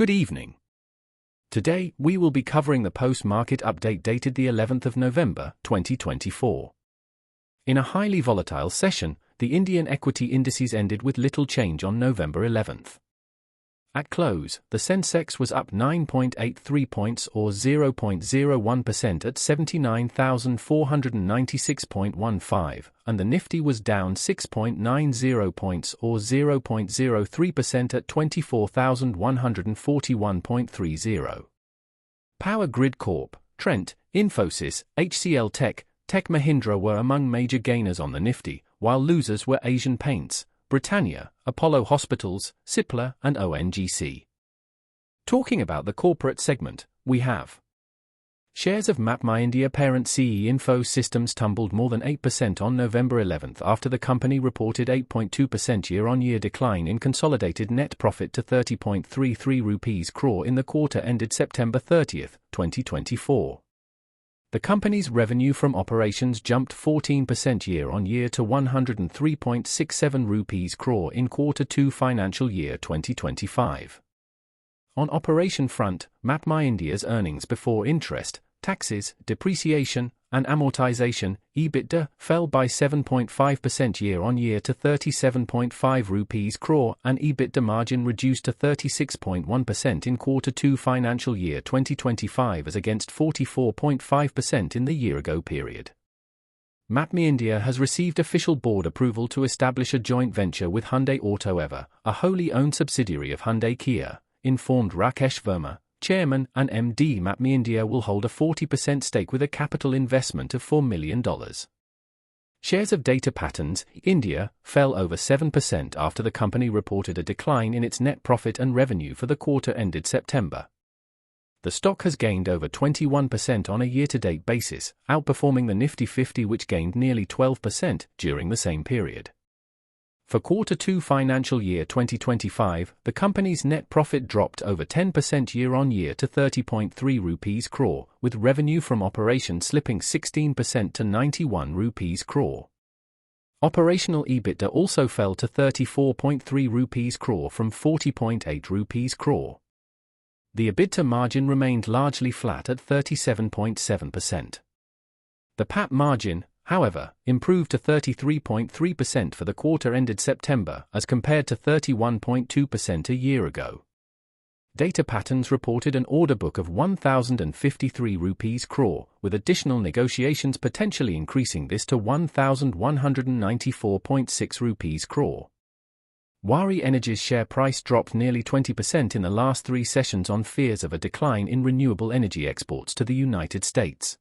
Good evening. Today, we will be covering the post-market update dated the 11th of November, 2024. In a highly volatile session, the Indian equity indices ended with little change on November 11th. At close, the Sensex was up 9.83 points or 0.01% at 79,496.15, and the Nifty was down 6.90 points or 0.03% at 24,141.30. Power Grid Corp, Trent, Infosys, HCL Tech, Tech Mahindra were among major gainers on the Nifty, while losers were Asian Paints, Britannia, Apollo Hospitals, Cipla, and ONGC. Talking about the corporate segment, we have shares of MAPMYINDIA parent CE Info Systems tumbled more than 8% on November 11th after the company reported 8.2% year-on-year decline in consolidated net profit to 30.33 rupees crore in the quarter ended September 30, 2024. The company's revenue from operations jumped 14% year-on-year to 103.67 rupees crore in Q2 financial year 2025. On operation front, MAPMYINDIA's earnings before interest, taxes, depreciation, and amortization, EBITDA, fell by 7.5% year-on-year to 37.5 rupees crore, and EBITDA margin reduced to 36.1% in Q2 financial year 2025 as against 44.5% in the year-ago period. MAPMYINDIA has received official board approval to establish a joint venture with Hyundai AutoEver, a wholly owned subsidiary of Hyundai Kia, informed Rakesh Verma, Chairman and MD. MAPMYINDIA will hold a 40% stake with a capital investment of $4 million. Shares of Data Patterns, India, fell over 7% after the company reported a decline in its net profit and revenue for the quarter ended September. The stock has gained over 21% on a year-to-date basis, outperforming the Nifty 50 which gained nearly 12% during the same period. For Q2 financial year 2025, the company's net profit dropped over 10% year-on-year to 30.3 rupees crore, with revenue from operations slipping 16% to 91 rupees crore. Operational EBITDA also fell to 34.3 rupees crore from 40.8 rupees crore. The EBITDA margin remained largely flat at 37.7%. The PAT margin, however, improved to 33.3% for the quarter ended September as compared to 31.2% a year ago. Data Patterns reported an order book of 1,053 rupees crore, with additional negotiations potentially increasing this to 1,194.6 rupees crore. WAAREE Energy's share price dropped nearly 20% in the last 3 sessions on fears of a decline in renewable energy exports to the United States.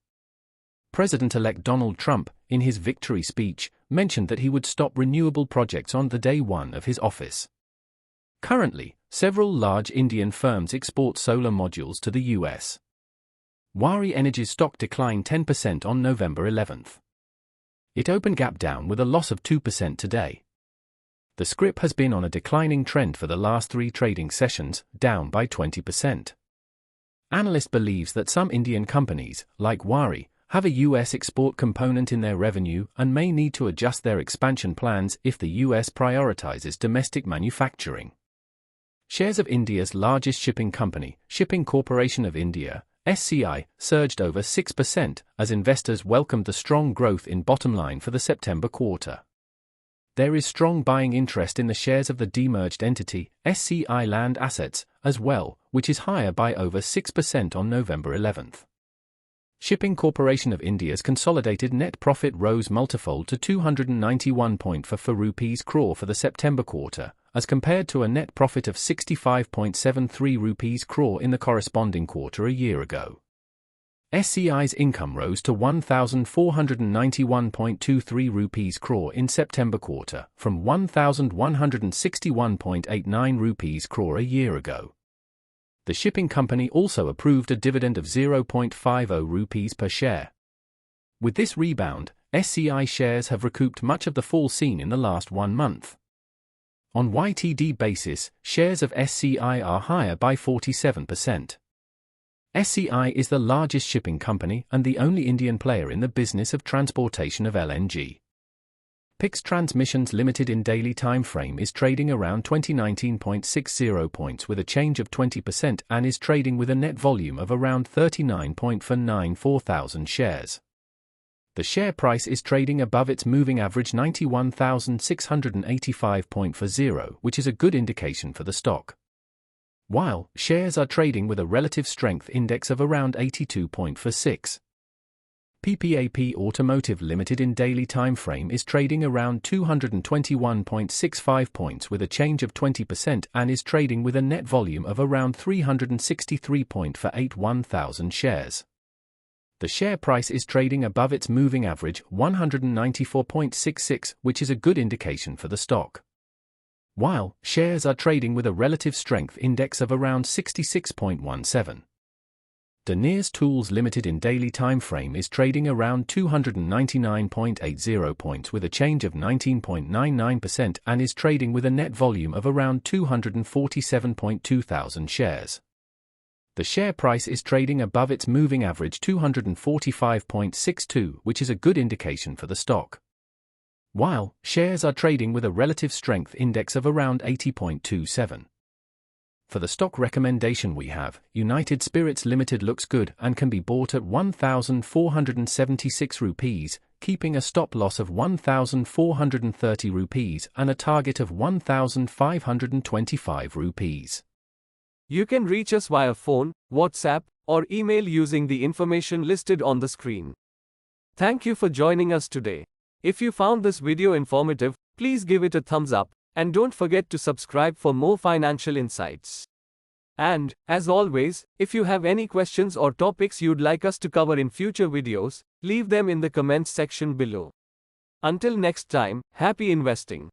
President-elect Donald Trump, in his victory speech, mentioned that he would stop renewable projects on the day one of his office. Currently, several large Indian firms export solar modules to the US. WAAREE Energy's stock declined 10% on November 11th. It opened gap down with a loss of 2% today. The scrip has been on a declining trend for the last 3 trading sessions, down by 20%. Analyst believes that some Indian companies, like WAAREE, have a US export component in their revenue and may need to adjust their expansion plans if the US prioritizes domestic manufacturing. Shares of India's largest shipping company, Shipping Corporation of India, SCI, surged over 6% as investors welcomed the strong growth in bottom line for the September quarter. There is strong buying interest in the shares of the demerged entity, SCI Land Assets, as well, which is higher by over 6% on November 11th. Shipping Corporation of India's consolidated net profit rose multifold to 291.44 rupees crore for the September quarter, as compared to a net profit of 65.73 rupees crore in the corresponding quarter a year ago. SCI's income rose to 1,491.23 rupees crore in September quarter, from 1,161.89 rupees crore a year ago. The shipping company also approved a dividend of 0.50 rupees per share. With this rebound, SCI shares have recouped much of the fall seen in the last 1 month. On YTD basis, shares of SCI are higher by 47%. SCI is the largest shipping company and the only Indian player in the business of transportation of LNG. PIX Transmissions Limited in daily time frame is trading around 2019.60 points with a change of 20% and is trading with a net volume of around 39.494 shares. The share price is trading above its moving average 91,685.40, which is a good indication for the stock. While shares are trading with a relative strength index of around 82.46. PPAP Automotive Limited in daily time frame is trading around 221.65 points with a change of 20% and is trading with a net volume of around 363.481 shares. The share price is trading above its moving average 194.66, which is a good indication for the stock. While shares are trading with a relative strength index of around 66.17. Deniers Tools Limited in daily time frame is trading around 299.80 points with a change of 19.99% and is trading with a net volume of around 247.2000 shares. The share price is trading above its moving average 245.62, which is a good indication for the stock. While shares are trading with a relative strength index of around 80.27. For the stock recommendation we have, United Spirits Limited looks good and can be bought at 1,476 rupees, keeping a stop loss of 1,430 rupees and a target of 1,525 rupees. You can reach us via phone, WhatsApp, or email using the information listed on the screen. Thank you for joining us today. If you found this video informative, please give it a thumbs up, and don't forget to subscribe for more financial insights. And, as always, if you have any questions or topics you'd like us to cover in future videos, leave them in the comments section below. Until next time, happy investing.